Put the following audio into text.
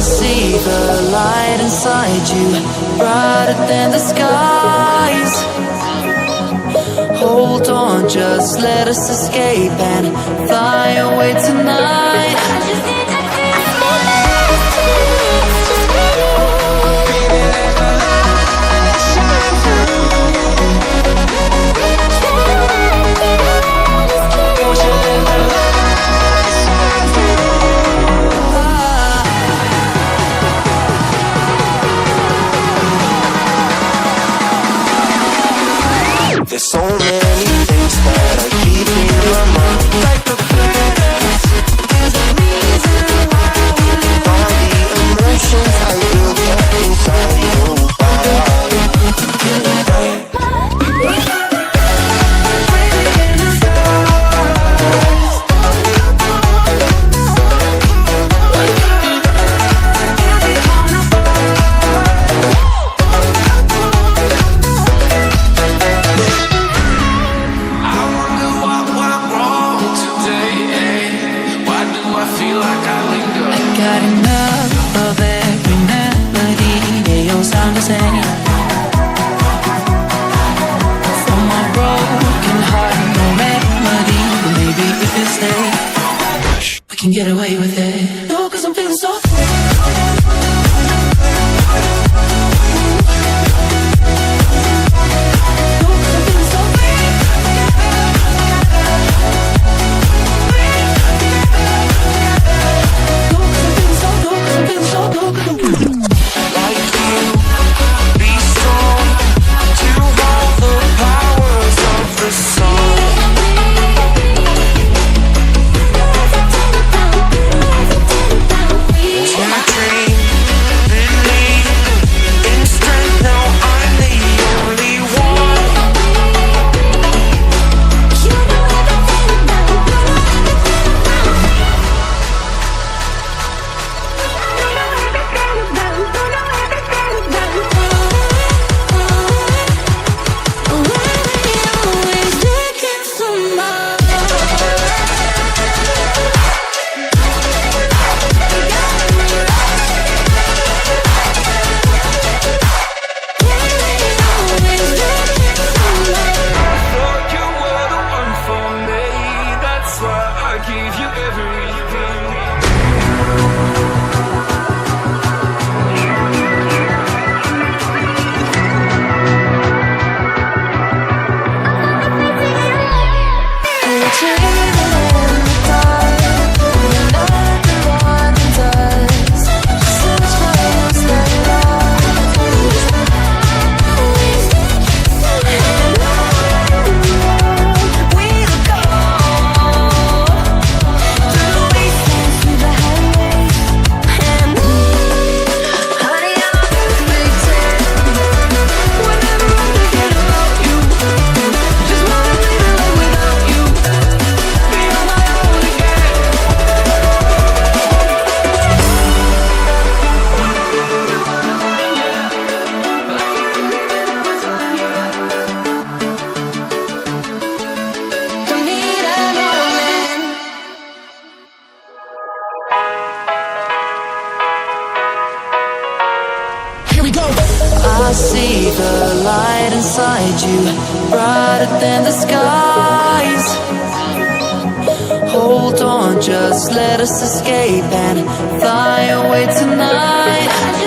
see the light inside you, brighter than the skies. Hold on, just let us escape and fly away tonight. There's so many things that I keep in my mind, like the planets. There's a reason why we live. All the emotions I built up inside your body. Got enough of every melody, they all sound the same. For my broken heart, no remedy, but maybe if you stay, we can get away with it. No, 'cause I'm feeling so free. I see the light inside you, brighter than the skies. Hold on, just let us escape and fly away tonight.